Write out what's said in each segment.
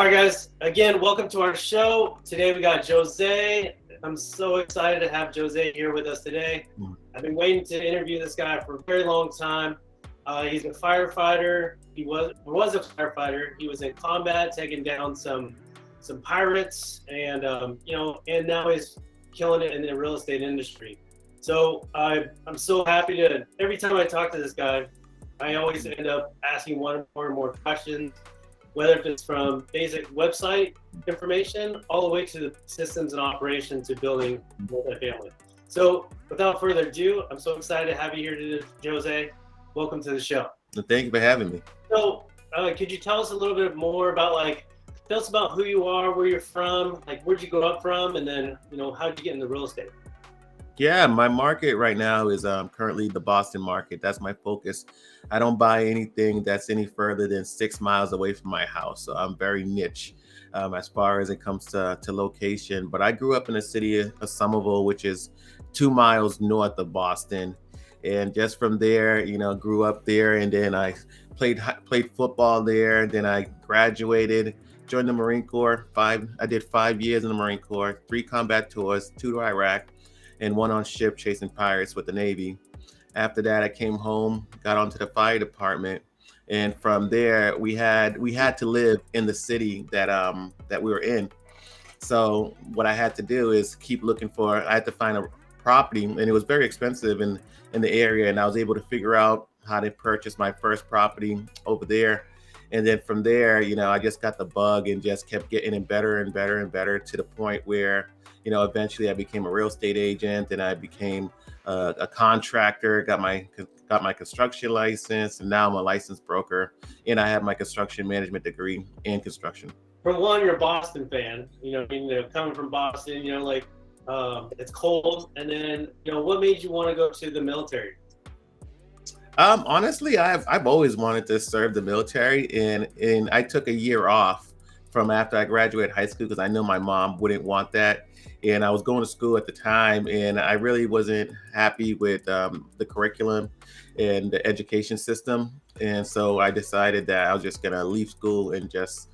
All right, guys. Again, welcome to our show. Today we got Jose. I'm so excited to have Jose here with us today. I've been waiting to interview this guy for a very long time. He's a firefighter. He was a firefighter. He was in combat, taking down some pirates, and and now he's killing it in the real estate industry. So I'm so happy to. Every time I talk to this guy, I always end up asking one more and more questions, whether it's from basic website information all the way to the systems and operations to building multifamily. So without further ado, I'm so excited to have you here today, Jose. Welcome to the show. Thank you for having me. So could you tell us a little bit more about tell us about who you are, where you're from, where'd you grow up from, and then, how'd you get into real estate? Yeah, my market right now is currently the Boston market. That's my focus. I don't buy anything that's any further than 6 miles away from my house. So I'm very niche as far as it comes to location. But I grew up in the city of Somerville, which is 2 miles north of Boston. And just from there, grew up there. And then I played football there. Then I graduated, joined the Marine Corps. I did 5 years in the Marine Corps, 3 combat tours, 2 to Iraq, and 1 on ship chasing pirates with the Navy. After that, I came home, got onto the fire department, and from there, we had to live in the city that we were in. So what I had to do is keep looking for. I had to find a property, and it was very expensive in the area, and I was able to figure out how to purchase my first property over there. And then from there, I just got the bug and just kept getting it better and better and better to the point where, eventually I became a real estate agent, and I became a contractor, got my construction license, and now I'm a licensed broker, and I have my construction management degree in construction. From one, you're a Boston fan, coming from Boston, it's cold. And then, what made you want to go to the military? Honestly, I've always wanted to serve the military, and I took a year off from after I graduated high school because I knew my mom wouldn't want that. And I was going to school at the time, and I really wasn't happy with the curriculum and the education system. And so I decided that I was just gonna leave school and just,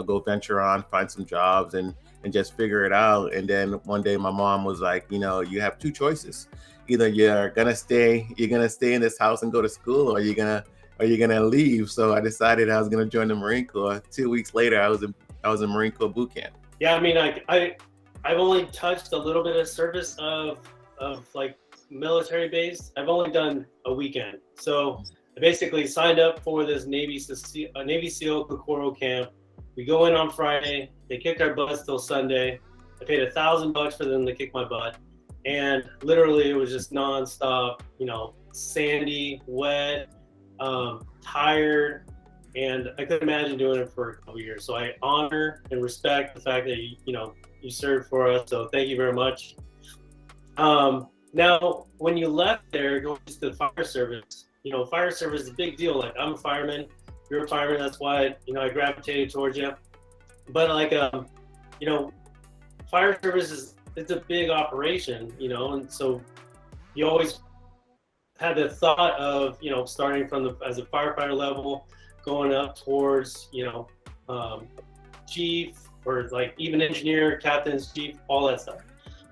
go venture on, find some jobs, and just figure it out. And then one day my mom was like, you have 2 choices. Either you're gonna stay in this house and go to school, or you're gonna leave. So I decided I was gonna join the Marine Corps. 2 weeks later, I was in Marine Corps boot camp. Yeah, I mean, I've only touched a little bit of surface of military base. I've only done a weekend. So I basically signed up for this Navy SEAL Kokoro camp. We go in on Friday. They kicked our butts till Sunday. I paid $1,000 for them to kick my butt. And literally it was just nonstop, sandy, wet, tired. And I couldn't imagine doing it for a couple of years. So I honor and respect the fact that you served for us. So thank you very much. Now, when you left there, going to the fire service, fire service is a big deal. I'm a fireman, you're a fireman. That's why, I gravitated towards you. But fire service it's a big operation, and so you always had the thought of, starting from as a firefighter level, going up towards, chief, or even engineer, captain's chief, all that stuff.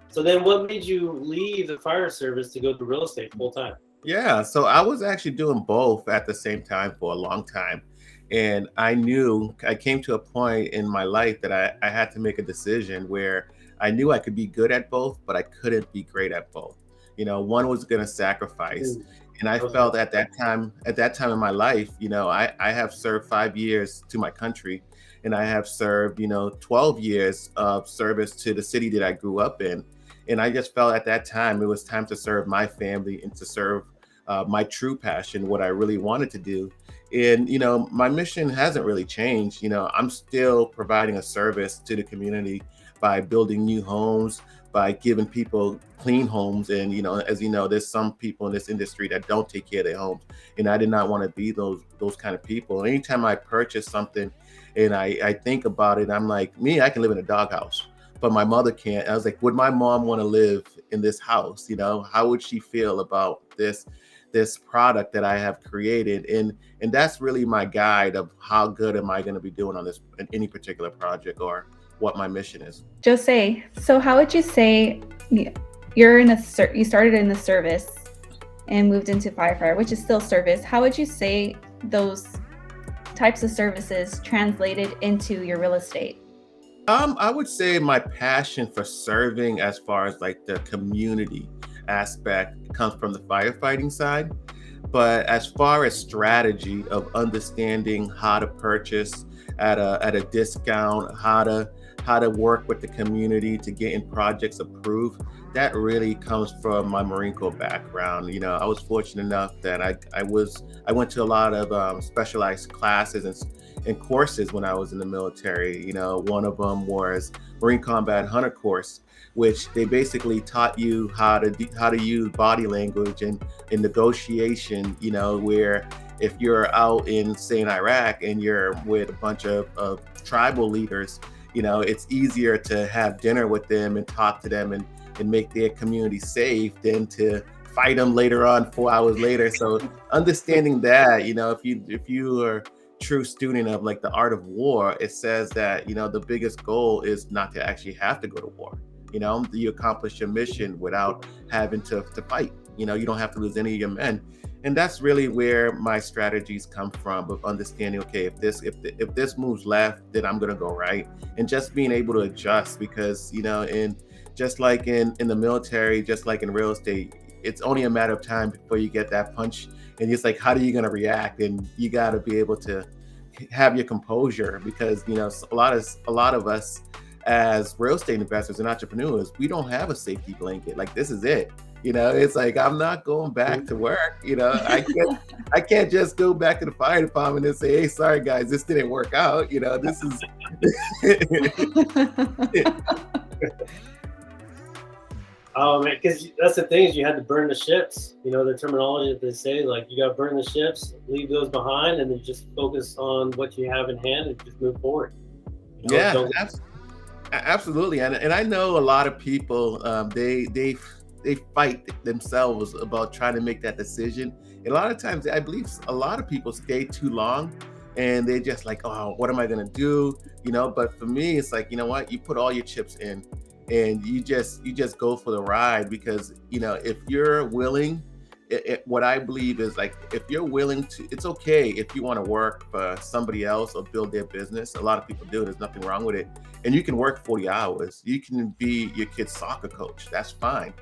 So then what made you leave the fire service to go to real estate full time? Yeah, so I was actually doing both at the same time for a long time. And I came to a point in my life that I had to make a decision where I knew I could be good at both, but I couldn't be great at both. One was going to sacrifice. And I felt at that time in my life, I have served 5 years to my country, and I have served, 12 years of service to the city that I grew up in. And I just felt at that time it was time to serve my family and to serve my true passion, what I really wanted to do. And, my mission hasn't really changed. I'm still providing a service to the community by building new homes, by giving people clean homes. And, as you know, there's some people in this industry that don't take care of their homes. And I did not want to be those kind of people. Anytime I purchase something and I think about it, I'm like, I can live in a doghouse, but my mother can't. I was like, would my mom want to live in this house? How would she feel about this this product that I have created. And that's really my guide of how good am I going to be doing on this in any particular project or what my mission is. Jose, so how would you say you started in the service and moved into firefighter, which is still service? How would you say those types of services translated into your real estate? I would say my passion for serving as far as like the community aspect comes from the firefighting side. But as far as strategy of understanding how to purchase at a discount, how to work with the community to get in projects approved, that really comes from my Marine Corps background. You know, I was fortunate enough that I went to a lot of specialized classes and courses when I was in the military. You know, one of them was Marine Combat Hunter course, which they basically taught you how to use body language and in negotiation. You know, where if you're out in, say, in Iraq and you're with a bunch of tribal leaders, you know, it's easier to have dinner with them and talk to them and make their community safe than to fight them later on 4 hours later. So understanding that, you know, if you are a true student of like the art of war, it says that, you know, the biggest goal is not to actually have to go to war. You know, you accomplish your mission without having to fight. You know, you don't have to lose any of your men. And that's really where my strategies come from, of understanding, okay, if this moves left, then I'm gonna go right. And just being able to adjust, because, you know, just like in the military, just like in real estate, it's only a matter of time before you get that punch. And it's like, how are you gonna react? And you gotta be able to have your composure, because, you know, a lot of us as real estate investors and entrepreneurs, we don't have a safety blanket. Like, this is it. You know, it's like, I'm not going back to work. You know, I can't just go back to the fire department and say, hey, sorry guys, this didn't work out. You know, this is. Oh man, because that's the thing, is you had to burn the ships. You know, the terminology that they say, like, you got to burn the ships, leave those behind, and then just focus on what you have in hand and just move forward. You know, yeah, absolutely. And I know a lot of people, they fight themselves about trying to make that decision. And a lot of times, I believe a lot of people stay too long and they're just like, oh, what am I going to do? You know, but for me, it's like, you know what, you put all your chips in and you just go for the ride. Because, you know, if you're willing, what I believe is, like, if you're willing to, it's okay if you want to work for somebody else or build their business. A lot of people do. There's nothing wrong with it. And you can work 40 hours. You can be your kid's soccer coach. That's fine.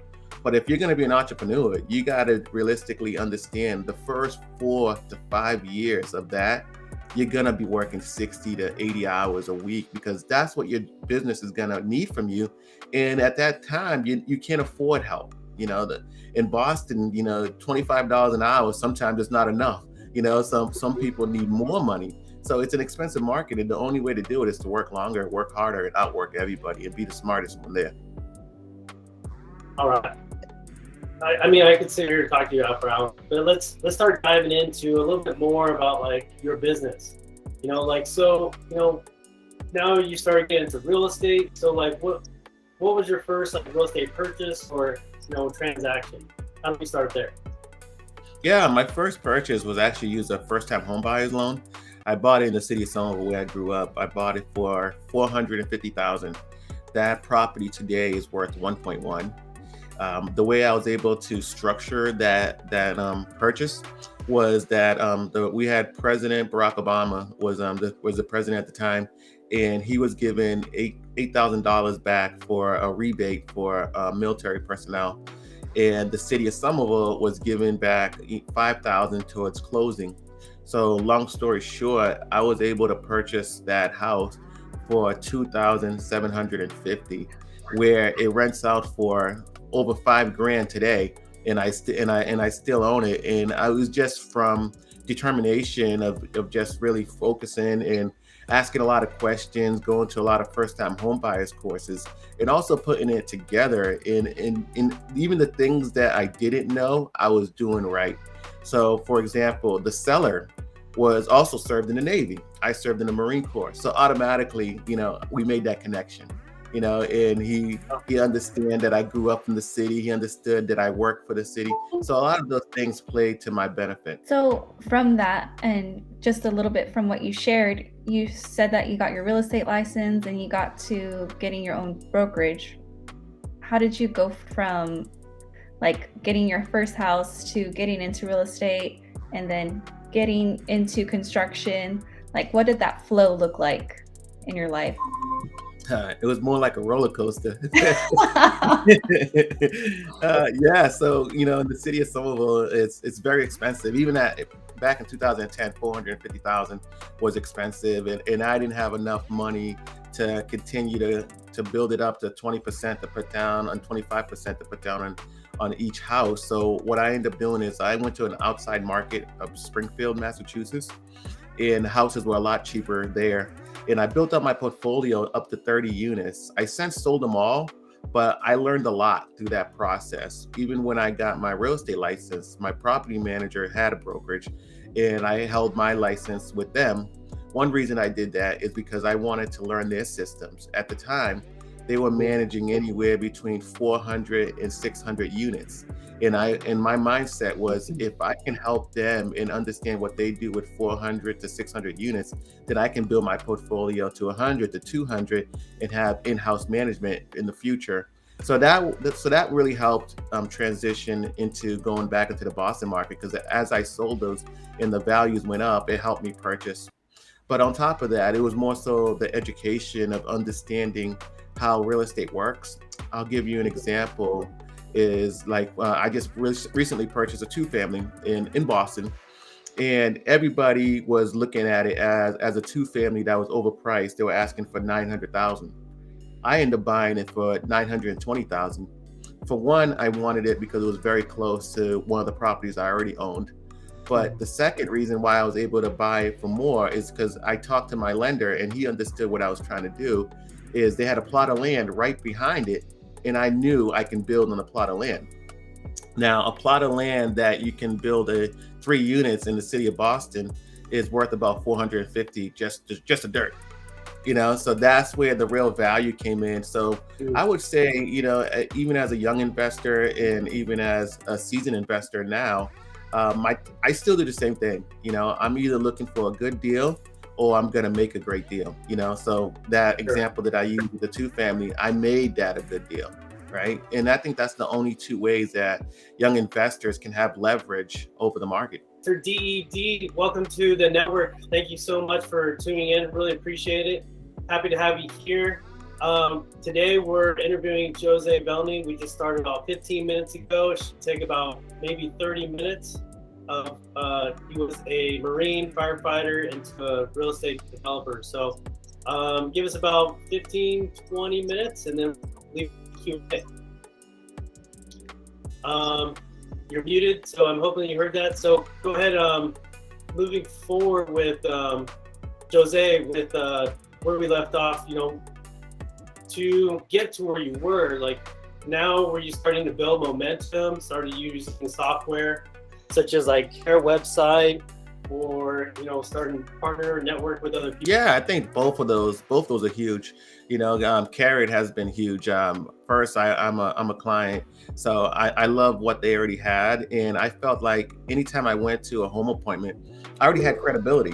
But if you're going to be an entrepreneur, you got to realistically understand the first 4 to 5 years of that, you're going to be working 60 to 80 hours a week, because that's what your business is going to need from you. And at that time, you can't afford help. You know, in Boston, you know, $25 an hour, sometimes it's not enough. You know, some people need more money. So it's an expensive market. And the only way to do it is to work longer, work harder, and outwork everybody and be the smartest one there. all right. I mean, I could sit here and talk to you out for hours, but let's start diving into a little bit more about like your business. You know, like, so, you know, now you started getting into real estate. So like, what was your first like real estate purchase or, you know, transaction? How did we start there? Yeah, my first purchase was actually used a first-time home buyer's loan. I bought it in the city of Somerville where I grew up. I bought it for $450,000. That property today is worth 1.1. The way I was able to structure that purchase was that we had President Barack Obama was the president at the time, and he was given $8,000 back for a rebate for military personnel, and the city of Somerville was given back $5,000 towards closing. So long story short, I was able to purchase that house for $2,750, where it rents out for over $5,000 today, and I still own it. And I was just from determination of just really focusing and asking a lot of questions, going to a lot of first-time home buyers courses, and also putting it together. In even the things that I didn't know, I was doing right. So, for example, the seller was also served in the Navy. I served in the Marine Corps. So automatically, you know, we made that connection. and he understand that I grew up in the city. He understood that I worked for the city. So a lot of those things played to my benefit. So from that, and just a little bit from what you shared, you said that you got your real estate license and you got to getting your own brokerage. How did you go from like getting your first house to getting into real estate and then getting into construction? Like, what did that flow look like in your life? It was more like a roller coaster. Yeah, so in the city of Somerville, it's very expensive. Even back in 2010, 450,000 was expensive, and I didn't have enough money to continue to build it up to 20% to put down and 25% to put down on each house. So what I ended up doing is I went to an outside market of Springfield, Massachusetts, and houses were a lot cheaper there. And I built up my portfolio up to 30 units. I since sold them all, but I learned a lot through that process. Even when I got my real estate license, my property manager had a brokerage and I held my license with them. One reason I did that is because I wanted to learn their systems. At the time, they were managing anywhere between 400 and 600 units. And my mindset was, if I can help them and understand what they do with 400 to 600 units, then I can build my portfolio to 100 to 200 and have in-house management in the future. So that really helped transition into going back into the Boston market, because as I sold those and the values went up, it helped me purchase. But on top of that, it was more so the education of understanding how real estate works. I'll give you an example. Is like I just recently purchased a 2-family in Boston, and everybody was looking at it as a 2-family that was overpriced. They were asking for $900,000. I ended up buying it for $920,000. For one, I wanted it because it was very close to one of the properties I already owned. But the second reason why I was able to buy it for more is because I talked to my lender and he understood what I was trying to do. Is they had a plot of land right behind it, and I knew I can build on a plot of land. Now, a plot of land that you can build 3 units in the city of Boston is worth about 450 just a dirt. So that's where the real value came in. So I would say, even as a young investor and even as a seasoned investor now, I still do the same thing. I'm either looking for a good deal or I'm going to make a great deal, So that example that I used with the 2-family, I made that a good deal, right? And I think that's the only 2 ways that young investors can have leverage over the market. Mr. DED, welcome to the network. Thank you so much for tuning in. Really appreciate it. Happy to have you here. Today we're interviewing Josue Velney. We just started about 15 minutes ago. It should take about maybe 30 minutes. He was a Marine firefighter into a real estate developer. So give us about 15, 20 minutes and then leave Q&A. You're muted, so I'm hoping you heard that. So go ahead, moving forward with Josue, with where we left off, to get to where you were, like now were you starting to build momentum, started using software such as like Care website, or starting to partner or network with other people? Yeah, I think both of those are huge. Carrot has been huge. First, I'm a client, so I love what they already had, and I felt like anytime I went to a home appointment, I already had credibility,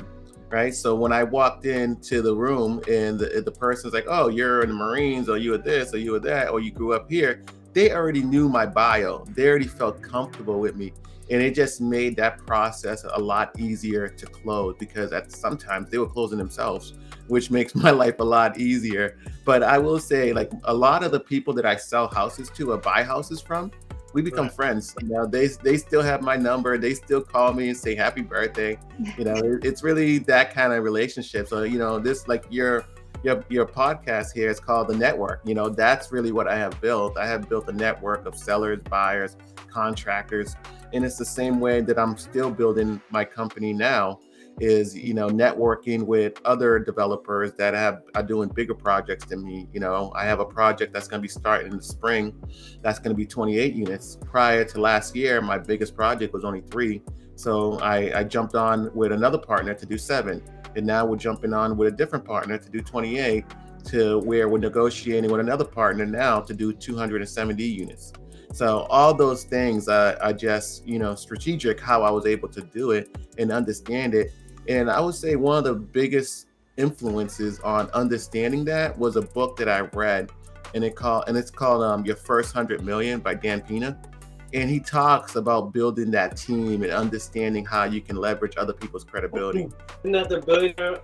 right? So when I walked into the room and the person's like, "Oh, you're in the Marines, or you were this, or you were that, or you grew up here," they already knew my bio. They already felt comfortable with me. And it just made that process a lot easier to close, because sometimes they were closing themselves, which makes my life a lot easier. But I will say, like, a lot of the people that I sell houses to or buy houses from, we become friends. They still have my number. They still call me and say happy birthday. It's really that kind of relationship. So, this, like your podcast here is called The Network. That's really what I have built. I have built a network of sellers, buyers, contractors. And it's the same way that I'm still building my company now, is, networking with other developers that are doing bigger projects than me. I have a project that's going to be starting in the spring. That's going to be 28 units. Prior to last year, my biggest project was only 3. So I jumped on with another partner to do 7. And now we're jumping on with a different partner to do 28. to where we're negotiating with another partner now to do 270 units. So all those things are just, strategic how I was able to do it and understand it. And I would say one of the biggest influences on understanding that was a book that I read, and it's called Your First 100 Million by Dan Pena. And he talks about building that team and understanding how you can leverage other people's credibility. Isn't that the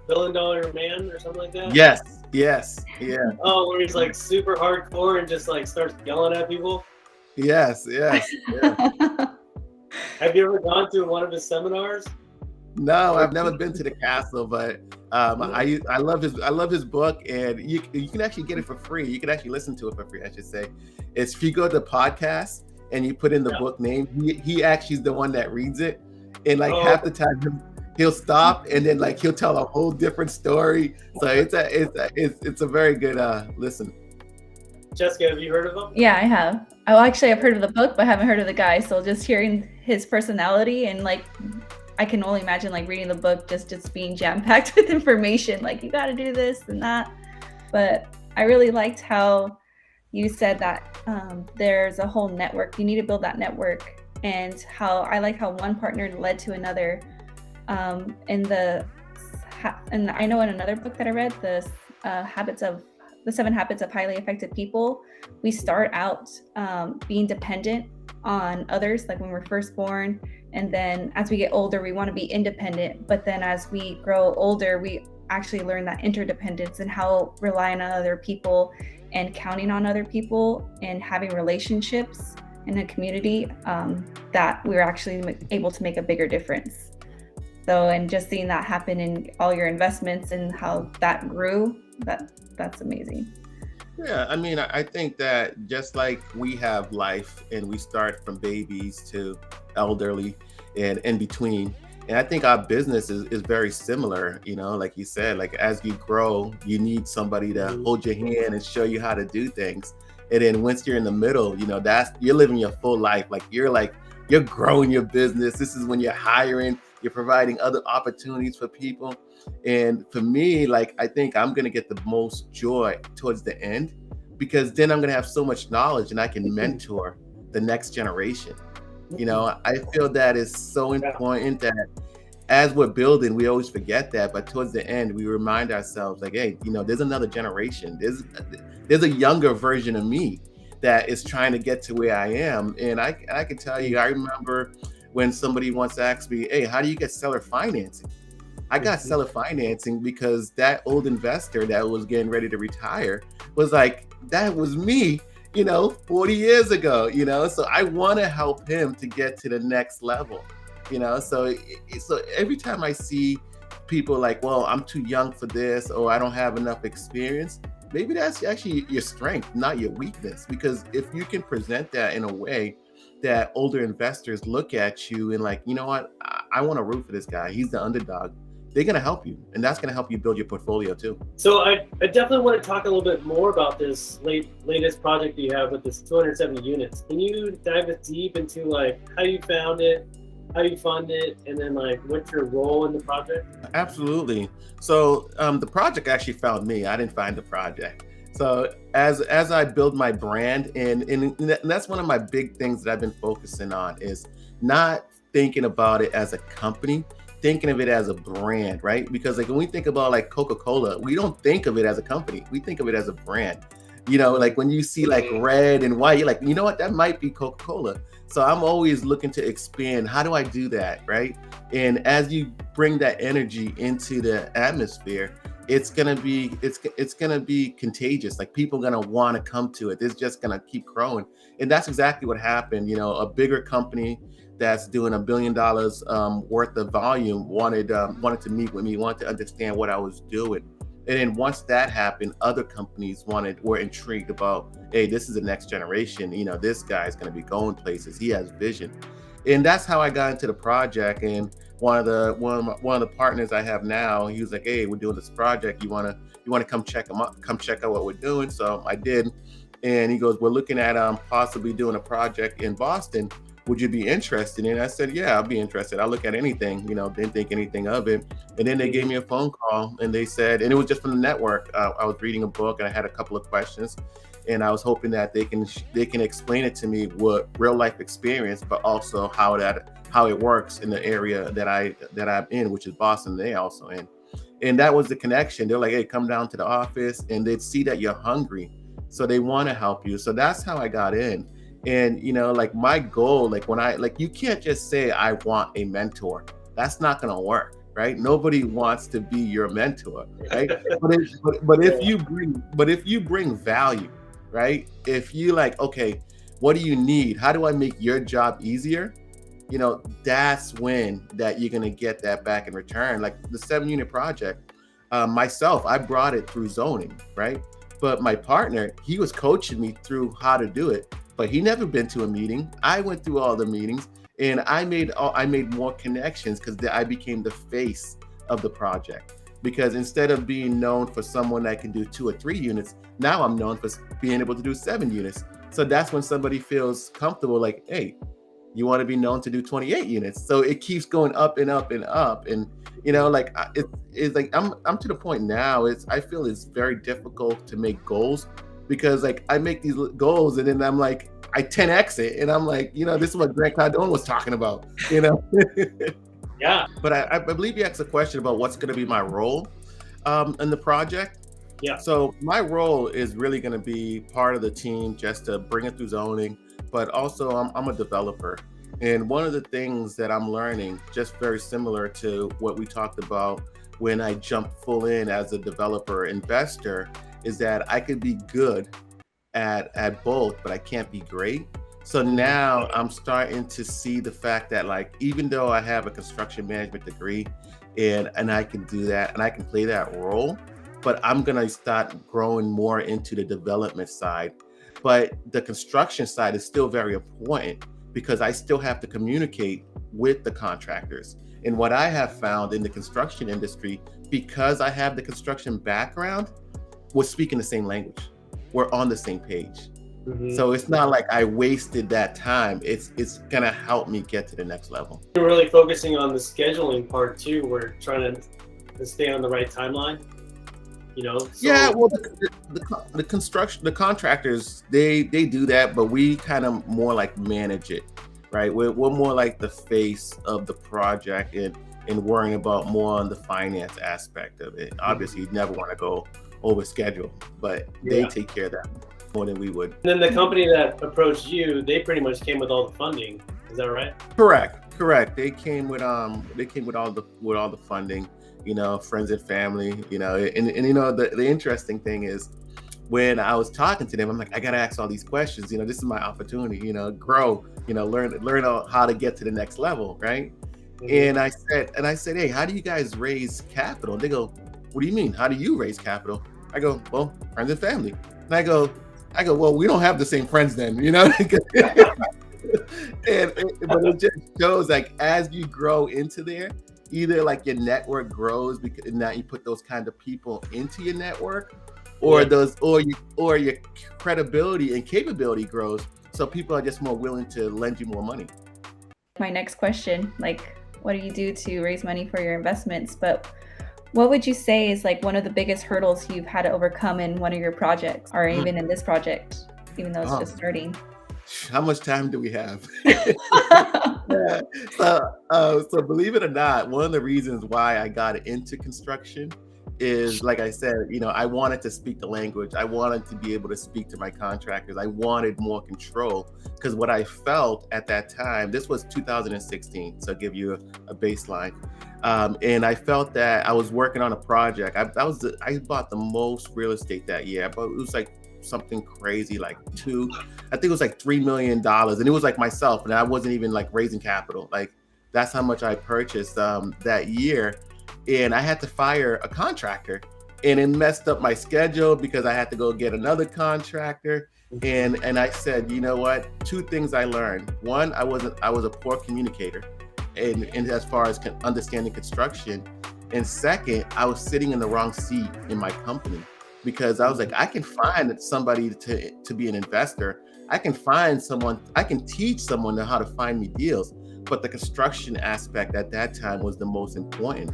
billion dollar man or something like that? Yes, yeah. Oh, where he's like super hardcore and just like starts yelling at people? Yes. Have you ever gone to one of his seminars? No, I've never been to the castle, but I love his book, and you can actually get it for free. You can actually listen to it for free, I should say. It's if you go to the podcast and you put in the book name, he actually is the one that reads it, and half the time he'll stop and then he'll tell a whole different story. So it's a very good listen. Jessica, have you heard of him? Yeah, I have. Oh, actually, I've heard of the book, but haven't heard of the guy. So just hearing his personality and I can only imagine reading the book just being jam-packed with information. You got to do this and that. But I really liked how you said that there's a whole network. You need to build that network, and how I like how one partner led to another. And I know in another book that I read, the 7 Habits of Highly Effective People, we start out being dependent on others, when we're first born, and then as we get older, we want to be independent. But then as we grow older, we actually learn that interdependence and how relying on other people and counting on other people and having relationships in a community, that we're actually able to make a bigger difference. So, and just seeing that happen in all your investments and how that grew, that's amazing. Yeah, I think that just like we have life and we start from babies to elderly and in between, and I think our business is very similar, like you said, as you grow, you need somebody to hold your hand and show you how to do things. And then once you're in the middle, you're living your full life. You're growing your business. This is when you're hiring, you're providing other opportunities for people. And for me, I think I'm going to get the most joy towards the end, because then I'm going to have so much knowledge and I can mentor the next generation. I feel that is so important that as we're building, we always forget that. But towards the end, we remind ourselves hey, there's another generation. There's a younger version of me that is trying to get to where I am. And I can tell you, I remember when somebody once asked me, hey, how do you get seller financing? I got seller financing because that old investor that was getting ready to retire was that was me, 40 years ago, so I want to help him to get to the next level, so every time I see people well, I'm too young for this, or I don't have enough experience, maybe that's actually your strength, not your weakness, because if you can present that in a way that older investors look at you and you know what, I want to root for this guy, he's the underdog, they're going to help you, and that's going to help you build your portfolio too. So I definitely want to talk a little bit more about this latest project that you have with this 270 units. Can you dive deep into how you found it, how you fund it, and then what's your role in the project? Absolutely. So the project actually found me. I didn't find the project. So as I build my brand, and that's one of my big things that I've been focusing on, is not thinking about it as a company, thinking of it as a brand, right? Because when we think about Coca-Cola, we don't think of it as a company. We think of it as a brand. When you see red and white, you're you know what, that might be Coca-Cola. So I'm always looking to expand. How do I do that, right? And as you bring that energy into the atmosphere, it's gonna be contagious. People are gonna want to come to it. It's just gonna keep growing, and that's exactly what happened. A bigger company that's doing $1 billion worth of volume wanted to meet with me, wanted to understand what I was doing. And then once that happened, other companies were intrigued about, hey, this is the next generation. This guy's going to be going places. He has vision. And that's how I got into the project. And one of the partners I have now, he was like, hey, we're doing this project. You want to come check out what we're doing? So I did. And he goes, we're looking at possibly doing a project in Boston would you be interested in? I said, yeah, I'll be interested. I'll look at anything, didn't think anything of it. And then they gave me a phone call and they said, and it was just from the network. I was reading a book and I had a couple of questions and I was hoping that they can explain it to me with real life experience, but also how it works in the area that I'm in, which is Boston. They also in. And that was the connection. They're like, hey, come down to the office, and they'd see that you're hungry. So they want to help you. So that's how I got in. And, like my goal, you can't just say, I want a mentor. That's not going to work, right? Nobody wants to be your mentor, right? but if you bring value, right? If you like, okay, what do you need? How do I make your job easier? That's when that you're going to get that back in return. Like the 7-unit project, myself, I brought it through zoning, right? But my partner, he was coaching me through how to do it, but he never been to a meeting. I went through all the meetings and I made more connections because I became the face of the project. Because instead of being known for someone that can do 2 or 3 units, now I'm known for being able to do 7 units. So that's when somebody feels comfortable, like, hey, you want to be known to do 28 units. So it keeps going up and up and up. And, it's like, I'm to the point now, I feel it's very difficult to make goals because like I make these goals and then I'm like, I 10X it. And I'm like, this is what Grant Cardone was talking about, Yeah. But I believe you asked a question about what's going to be my role in the project. Yeah. So my role is really going to be part of the team just to bring it through zoning, but also I'm a developer. And one of the things that I'm learning, just very similar to what we talked about when I jumped full in as a developer investor, is that I could be good at both, but I can't be great. So now I'm starting to see the fact that like, even though I have a construction management degree and I can do that and I can play that role, but I'm going to start growing more into the development side. But the construction side is still very important because I still have to communicate with the contractors. And what I have found in the construction industry, because I have the construction background, we're speaking the same language. We're on the same page. Mm-hmm. So it's not like I wasted that time. It's going to help me get to the next level. You're really focusing on the scheduling part too. We're trying to stay on the right timeline. So. Yeah, well, the contractors, they do that, but we kind of more like manage it, right? We're more like the face of the project and worrying about more on the finance aspect of it. Obviously, you never want to go over schedule, but they take care of that more than we would. And then the company that approached you, they pretty much came with all the funding. Is that right? Correct. They came with all the funding. Friends and family, and the interesting thing is when I was talking to them, I'm like, I got to ask all these questions. This is my opportunity, grow, learn how to get to the next level. Right. Mm-hmm. And I said, hey, how do you guys raise capital? And they go, what do you mean? How do you raise capital? I go, well, friends and family. And I go, well, we don't have the same friends then, but it just shows like, as you grow into there, either like your network grows because now you put those kind of people into your network, or your credibility and capability grows. So people are just more willing to lend you more money. My next question, like, what do you do to raise money for your investments? But what would you say is like one of the biggest hurdles you've had to overcome in one of your projects, or even in this project, even though it's just starting? How much time do we have? Yeah. So believe it or not, one of the reasons why I got into construction is, like I said, I wanted to speak the language. I wanted to be able to speak to my contractors. I wanted more control because what I felt at that time, this was 2016, so I'll give you a baseline. And I felt that I was working on a project. I bought the most real estate that year, but it was like something crazy, like I think it was like $3 million, and it was like myself, and I wasn't even like raising capital. Like that's how much I purchased that year, and I had to fire a contractor, and it messed up my schedule because I had to go get another contractor. And I said, you know what? 2 things I learned. One, I was a poor communicator, and as far as understanding construction, and second, I was sitting in the wrong seat in my company. Because I was like, I can find somebody to be an investor. I can find someone, I can teach someone how to find me deals. But the construction aspect at that time was the most important,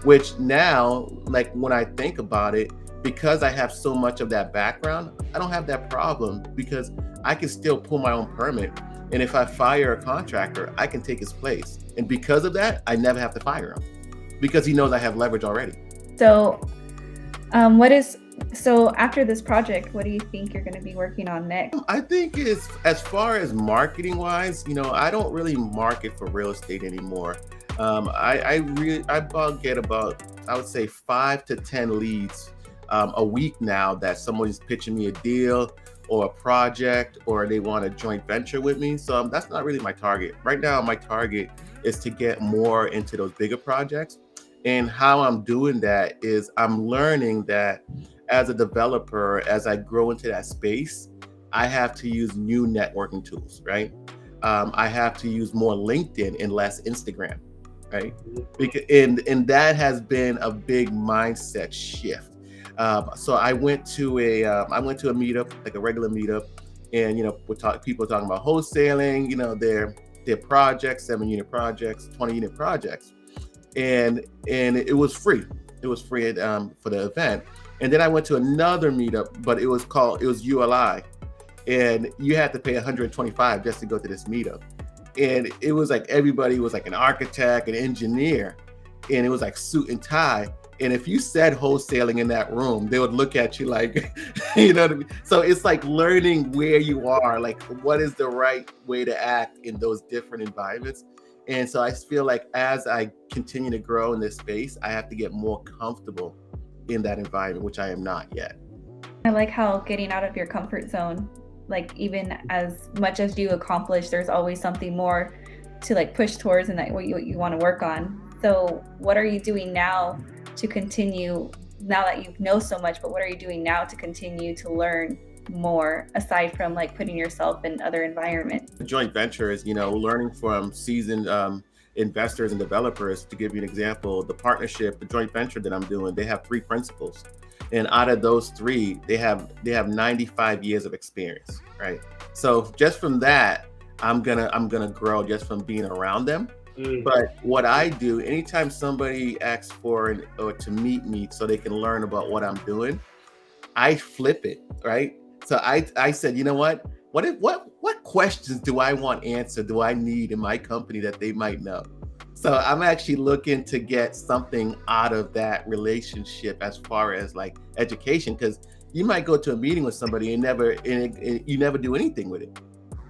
which now, like when I think about it, because I have so much of that background, I don't have that problem because I can still pull my own permit. And if I fire a contractor, I can take his place. And because of that, I never have to fire him because he knows I have leverage already. So, so after this project, what do you think you're going to be working on next? I think is, as far as marketing wise, I don't really market for real estate anymore. I get about, I would say 5 to 10 leads a week now that someone's pitching me a deal or a project, or they want a joint venture with me. So that's not really my target. Right now, my target is to get more into those bigger projects. And how I'm doing that is I'm learning that as a developer, as I grow into that space, I have to use new networking tools, right? I have to use more LinkedIn and less Instagram, right? Because, and that has been a big mindset shift. So I went to a meetup, like a regular meetup, and people are talking about wholesaling, their projects, 7-unit projects, 20-unit projects, and it was free. It was free for the event. And then I went to another meetup, but it was ULI, and you had to pay $125 just to go to this meetup. And it was like everybody was like an architect, an engineer, and it was like suit and tie. And if you said wholesaling in that room, they would look at you like, you know what I mean? So it's like learning where you are, like what is the right way to act in those different environments. And so I feel like as I continue to grow in this space, I have to get more comfortable in that environment, which I am not yet. I like how getting out of your comfort zone, like even as much as you accomplish, there's always something more to like push towards and that what you want to work on. So what are you doing now to continue, now that you know so much, but what are you doing now to continue to learn more aside from like putting yourself in other environments? The joint venture is, learning from seasoned investors and developers. To give you an example, the joint venture that I'm doing, they have 3 principals. And out of those 3, they have 95 years of experience, right? So just from that, I'm gonna grow just from being around them. But what I do, anytime somebody asks or to meet me so they can learn about what I'm doing, I flip it, right? So I said, you know what questions do I want answered, do I need in my company that they might know? So I'm actually looking to get something out of that relationship as far as like education, because you might go to a meeting with somebody and you never do anything with it.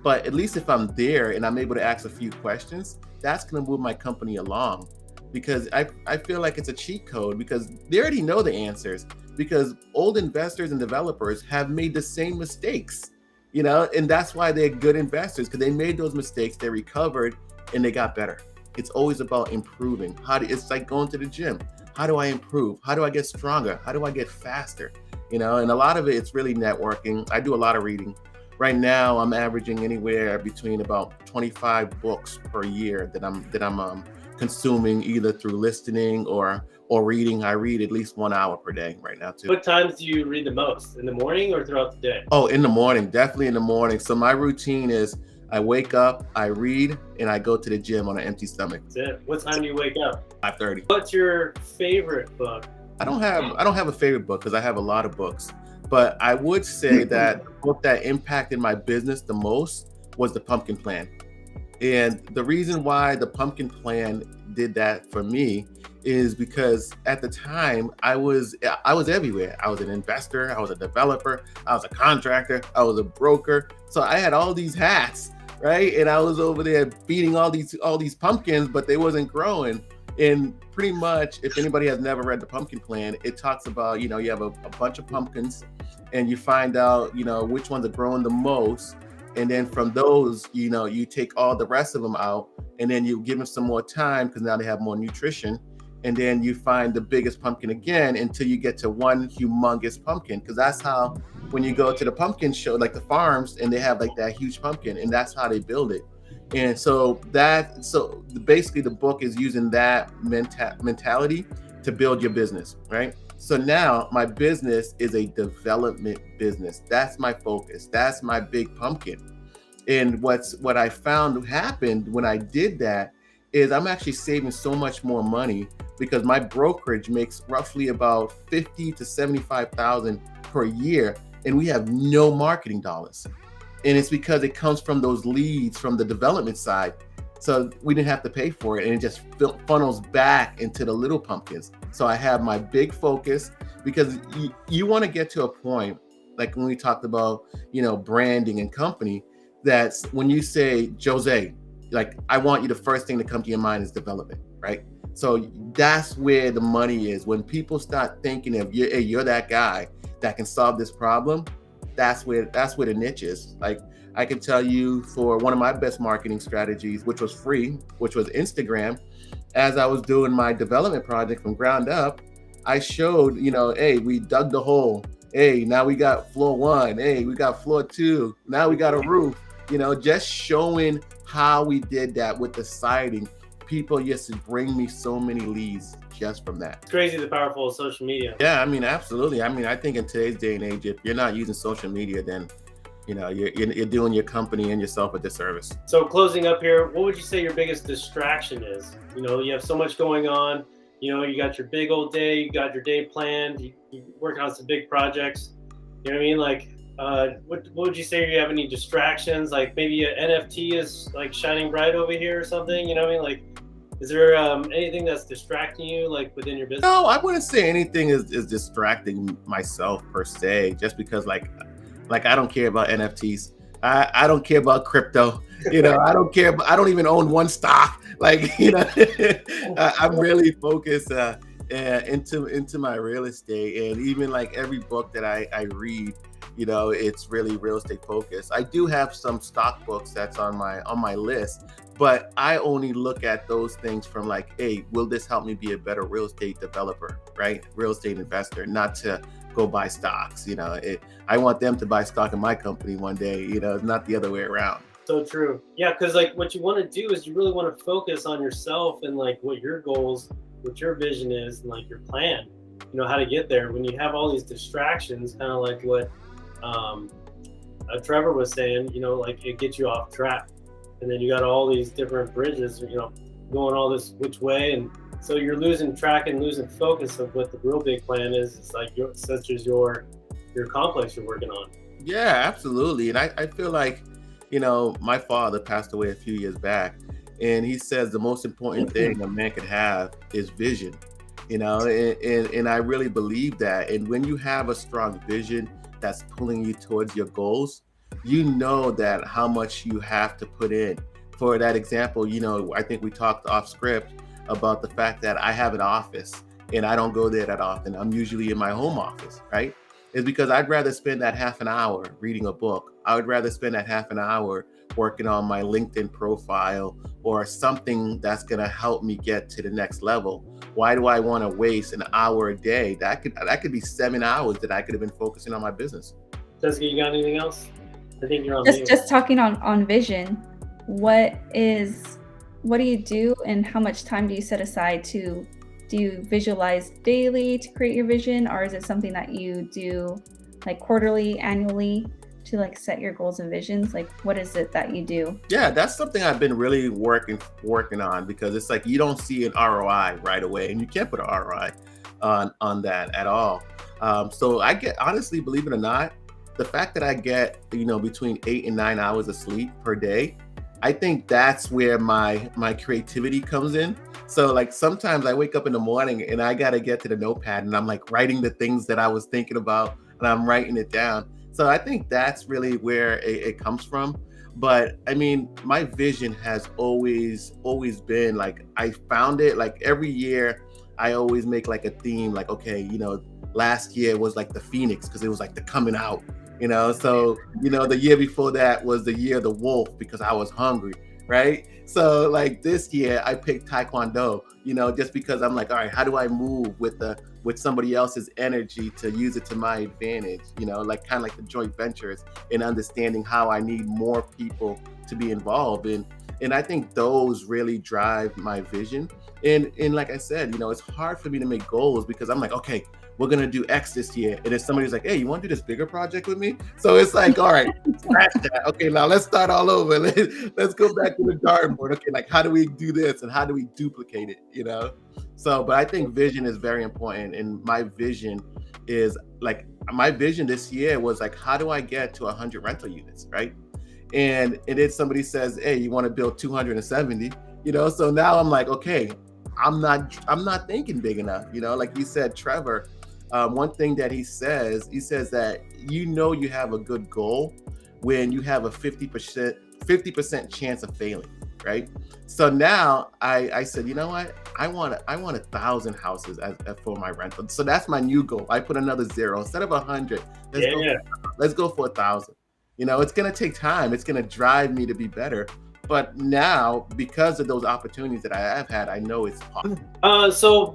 But at least if I'm there and I'm able to ask a few questions, that's going to move my company along, because I feel like it's a cheat code, because they already know the answers, because old investors and developers have made the same mistakes, and that's why they're good investors, because they made those mistakes, they recovered, and they got better. It's always about improving. It's like going to the gym. How do I improve? How do I get stronger? How do I get faster? And a lot of it's really networking. I do a lot of reading. Right now, I'm averaging anywhere between about 25 books per year that I'm consuming, either through listening or reading. I read at least 1 hour per day right now too. What times do you read the most? In the morning or throughout the day? Oh, in the morning, definitely in the morning. So my routine is I wake up, I read, and I go to the gym on an empty stomach. That's it. What time do you wake up? 5:30. What's your favorite book? I don't have a favorite book because I have a lot of books. But I would say that the book that impacted my business the most was The Pumpkin Plan. And the reason why The Pumpkin Plan did that for me is because at the time I was everywhere. I was an investor, I was a developer, I was a contractor, I was a broker. So I had all these hats, right? And I was over there feeding all these pumpkins, but they wasn't growing. And pretty much, if anybody has never read The Pumpkin Plan, it talks about, you have a bunch of pumpkins and you find out, which ones are growing the most. And then from those, you take all the rest of them out and then you give them some more time because now they have more nutrition. And then you find the biggest pumpkin again until you get to one humongous pumpkin. Because that's how, when you go to the pumpkin show, like the farms, and they have like that huge pumpkin, and that's how they build it. And so basically the book is using that mentality to build your business, right? So now my business is a development business. That's my focus. That's my big pumpkin. And what I found happened when I did that is I'm actually saving so much more money because my brokerage makes roughly about 50 to 75,000 per year, and we have no marketing dollars. And it's because it comes from those leads from the development side. So we didn't have to pay for it, and it just funnels back into the little pumpkins. So I have my big focus because you want to get to a point, like when we talked about, branding and company, that's when you say, Jose, like, I want you, the first thing to come to your mind is development, right? So that's where the money is. When people start thinking of you, hey, you're that guy that can solve this problem, that's where the niche is. Like, I can tell you, for one of my best marketing strategies, which was free, which was Instagram, as I was doing my development project from ground up, I showed, hey, we dug the hole. Hey, now we got floor 1. Hey, we got floor 2. Now we got a roof. Just showing how we did that with the siding. People used to bring me so many leads just from that. It's crazy the powerful of social media. Yeah, I mean, absolutely. I mean, I think in today's day and age, if you're not using social media, then you're doing your company and yourself a disservice. So closing up here, what would you say your biggest distraction is? You have so much going on. You got your big old day, you got your day planned, you working on some big projects. You know what I mean? Like, what would you say? Do you have any distractions? Like maybe an NFT is like shining bright over here or something. You know what I mean? Like, is there anything that's distracting you, like within your business? No, I wouldn't say anything is distracting myself per se. Just because, like I don't care about NFTs. I don't care about crypto. I don't care. I don't even own one stock. Like, I'm really focused into my real estate, and even like every book that I read, it's really real estate focused. I do have some stock books that's on my list, but I only look at those things from like, hey, will this help me be a better real estate developer, right? Real estate investor, not to go buy stocks. I want them to buy stock in my company one day, not the other way around. So true. Yeah, because like what you want to do is you really want to focus on yourself and like what your goals, what your vision is, and like your plan, how to get there. When you have all these distractions, kind of like what Trevor was saying, like it gets you off track. And then you got all these different bridges, going all this which way. And so you're losing track and losing focus of what the real big plan is. It's like such as your complex you're working on. Yeah, absolutely. And I feel like, my father passed away a few years back, and he says the most important thing a man could have is vision, and I really believe that. And when you have a strong vision that's pulling you towards your goals, that how much you have to put in. For that example, I think we talked off script about the fact that I have an office and I don't go there that often. I'm usually in my home office, right? It's because I'd rather spend that half an hour reading a book. I would rather spend that half an hour working on my LinkedIn profile or something that's going to help me get to the next level. Why do I want to waste an hour a day? That could be 7 hours that I could have been focusing on my business. Jessica, you got anything else? I think you're on just talking on vision. What do you do, and how much time do you set aside to? Do you visualize daily to create your vision, or is it something that you do like quarterly, annually to like set your goals and visions? Like, what is it that you do? Yeah, that's something I've been really working on, because it's like you don't see an ROI right away, and you can't put an ROI on that at all. So I get, honestly, believe it or not, the fact that I get, between 8 and 9 hours of sleep per day, I think that's where my creativity comes in. So like sometimes I wake up in the morning and I got to get to the notepad and I'm like writing the things that I was thinking about and I'm writing it down. So I think that's really where it comes from. But I mean, my vision has always been like, I found it like every year I always make like a theme, like, okay, last year was like the Phoenix because it was like the coming out. So, the year before that was the year of the wolf because I was hungry, right? So like this year I picked Taekwondo, just because I'm like, all right, how do I move with somebody else's energy to use it to my advantage? Like kind of like the joint ventures and understanding how I need more people to be involved in. And I think those really drive my vision. And like I said, it's hard for me to make goals because I'm like, okay, we're gonna do X this year. And if somebody's like, hey, you want to do this bigger project with me? So it's like, all right, scratch that. Okay, now let's start all over. Let's go back to the dartboard. Okay, like how do we do this and how do we duplicate it? So, but I think vision is very important. And my vision this year was like, how do I get to 100 rental units, right? And then somebody says, hey, you want to build 270, so now I'm like, okay, I'm not thinking big enough, like you said, Trevor. One thing that he says that you have a good goal when you have a 50% chance of failing, right? So now I said, you know what? I want 1,000 houses for my rental. So that's my new goal. I put another 0 instead of 100. Let's go for 1,000. It's gonna take time. It's gonna drive me to be better. But now, because of those opportunities that I have had, I know it's possible. So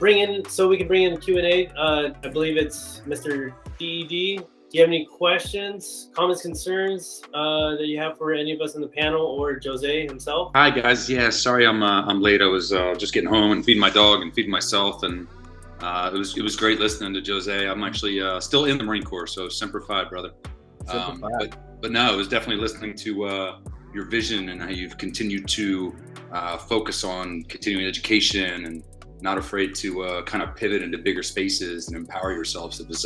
we can bring in Q&A. I believe it's Mr. DED. Do you have any questions, comments, concerns that you have for any of us in the panel or Jose himself? Hi guys. Yeah, sorry I'm late. I was just getting home and feeding my dog and feeding myself, and it was great listening to Jose. I'm actually still in the Marine Corps, so Semper Fi, brother. But no, it was definitely listening to your vision and how you've continued to focus on continuing education and not afraid to kind of pivot into bigger spaces and empower yourselves. It's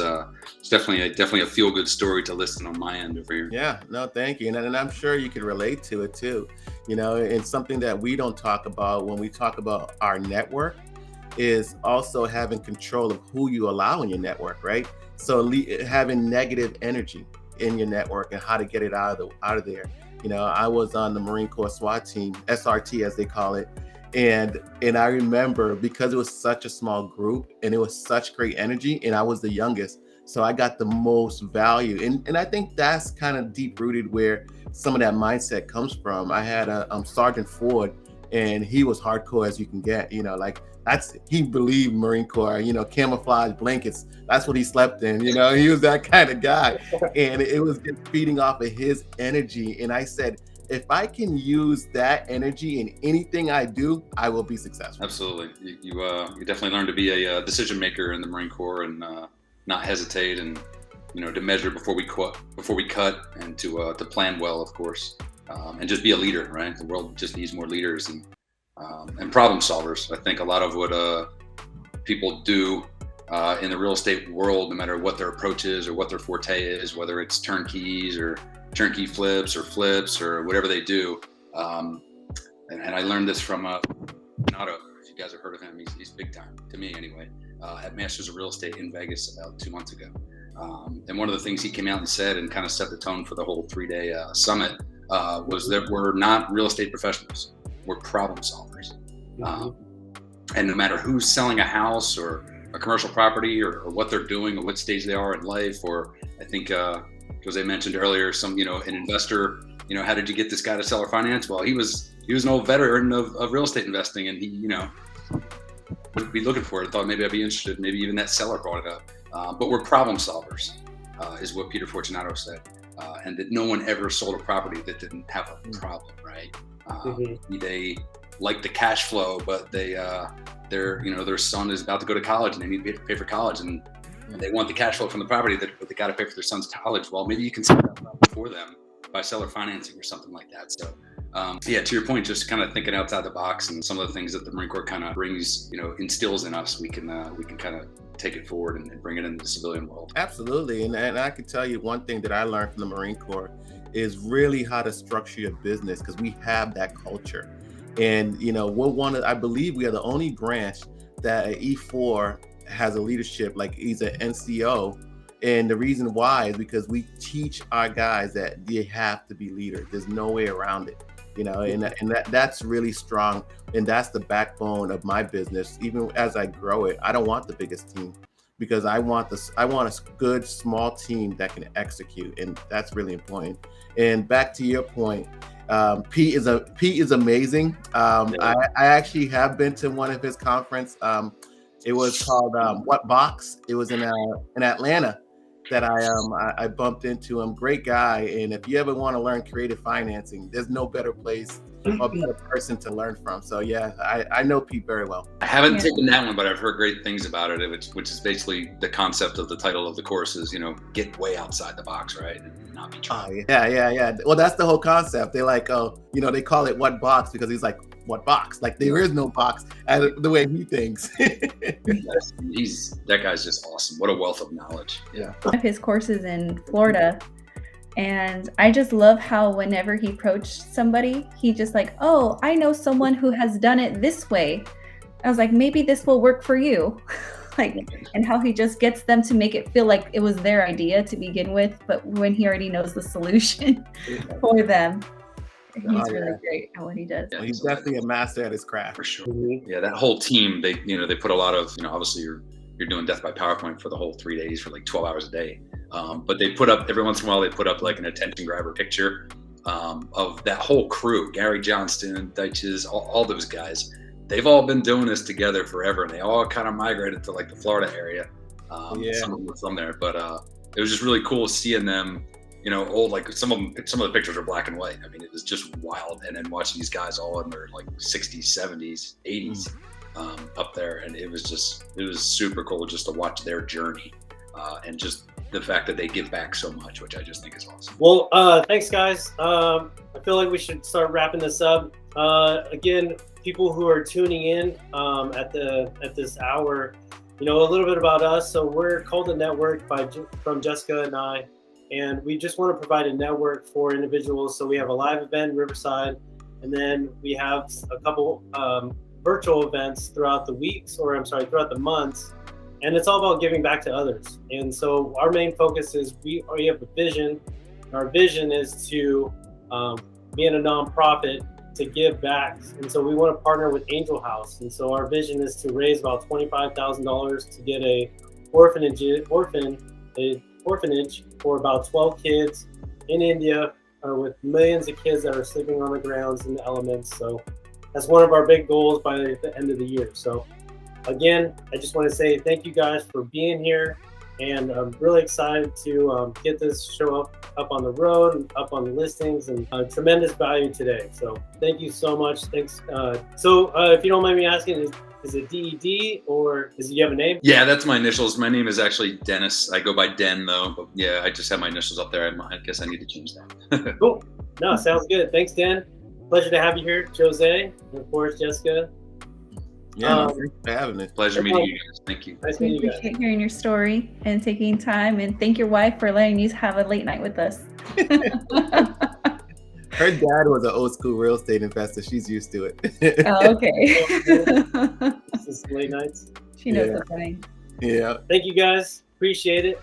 definitely a feel-good story to listen on my end over here. Yeah, no, thank you. And I'm sure you can relate to it too. It's something that we don't talk about when we talk about our network is also having control of who you allow in your network, right? So having negative energy in your network and how to get it out of there. I was on the Marine Corps SWAT team, SRT as they call it. And I remember because it was such a small group and it was such great energy and I was the youngest. So I got the most value. And I think that's kind of deep rooted where some of that mindset comes from. I had a Sergeant Ford and he was hardcore as you can get, he believed Marine Corps, camouflage blankets. That's what he slept in, he was that kind of guy. And it was just feeding off of his energy. And I said, if I can use that energy in anything I do, I will be successful. Absolutely. You definitely learn to be a decision maker in the Marine Corps and not hesitate and, to measure before we cut and to plan well, of course, and just be a leader, right? The world just needs more leaders and problem solvers. I think a lot of what people do in the real estate world, no matter what their approach is or what their forte is, whether it's turnkeys or turnkey flips or whatever they do. And I learned this from Nato, if you guys have heard of him. He's big time, to me anyway, at Masters of Real Estate in Vegas about 2 months ago. And one of the things he came out and said and kind of set the tone for the whole 3-day summit was that we're not real estate professionals. We're problem solvers. And no matter who's selling a house or a commercial property or what they're doing or what stage they are in life, or I think Jose mentioned earlier, an investor, how did you get this guy to seller finance? Well, he was an old veteran of real estate investing, and he, would be looking for it. Thought maybe I'd be interested. Maybe even that seller brought it up. But we're problem solvers, is what Peter Fortunato said, and that no one ever sold a property that didn't have a problem, right? They like the cash flow, but their son is about to go to college and they need to pay for college, and they want the cash flow from the property, but they got to pay for their son's college. Well, maybe you can set that up for them by seller financing or something like that. So, to your point, just kind of thinking outside the box and some of the things that the Marine Corps kind of brings, instills in us, we can kind of take it forward and bring it into the civilian world. Absolutely. And I can tell you one thing that I learned from the Marine Corps is really how to structure your business, because we have that culture. And, I believe we are the only branch that at E4 has a leadership, like he's an NCO. And the reason why is because we teach our guys that they have to be leaders. There's no way around it, and that's really strong. And that's the backbone of my business. Even as I grow it, I don't want the biggest team, because I want a good small team that can execute. And that's really important. And back to your point, Pete is amazing. I actually have been to one of his conference. It was called What Box. It was in Atlanta that I bumped into him. Great guy. And if you ever want to learn creative financing, there's no better place a better person to learn from. So yeah, I know Pete very well. I haven't taken that one, but I've heard great things about it, which is basically the concept of the title of the course is, get way outside the box, right? And not be trying. Yeah. Well, that's the whole concept. They're like, they call it what box because he's like, what box? Like there is no box, and the way he thinks. That guy's just awesome. What a wealth of knowledge. Yeah. One of his courses in Florida. And I just love how whenever he approached somebody, he just like, oh, I know someone who has done it this way. I was like, maybe this will work for you. And how he just gets them to make it feel like it was their idea to begin with, but when he already knows the solution for them. He's really great at what he does. Yeah, he's definitely a master at his craft. For sure. Yeah, that whole team, they put a lot of, obviously you're doing death by PowerPoint for the whole 3 days for like 12 hours a day. But they put up, every once in a while, they put up like an attention grabber picture of that whole crew, Gary Johnston, Deitches, all those guys. They've all been doing this together forever, and they all kind of migrated to like the Florida area. Some of them were from there, but it was just really cool seeing them, old, like some of the pictures are black and white. I mean, it was just wild. And then watching these guys all in their like 60s, 70s, 80s up there. And it was super cool just to watch their journey and just the fact that they give back so much, which I just think is awesome. Well, thanks guys. I feel like we should start wrapping this up. Again, people who are tuning in at this hour, a little bit about us. So we're called The Network from Jessica and I, and we just want to provide a network for individuals. So we have a live event in Riverside, and then we have a couple virtual events throughout the months. And it's all about giving back to others. And so our main focus is we have a vision. Our vision is to be in a nonprofit to give back. And so we want to partner with Angel House. And so our vision is to raise about $25,000 to get a orphanage for about 12 kids in India with millions of kids that are sleeping on the grounds in the elements. So that's one of our big goals by the end of the year. So again, I just want to say thank you guys for being here, and I'm really excited to get this show up on the road and up on the listings, and tremendous value today. So thank you so much. Thanks. So if you don't mind me asking, is it DED or you have a name? Yeah, that's my initials. My name is actually Dennis. I go by Den though, but yeah, I just have my initials up there. I guess I need to change that. Cool. No, sounds good. Thanks, Den. Pleasure to have you here, Jose, and of course, Jessica. Yeah, thanks for having me. Pleasure meeting you guys. Thank you. Nice meeting you guys. Appreciate hearing your story and taking time, and thank your wife for letting you have a late night with us. Her dad was an old school real estate investor. She's used to it. Oh, okay. This is late nights. She knows what's coming. Yeah. Thank you guys. Appreciate it.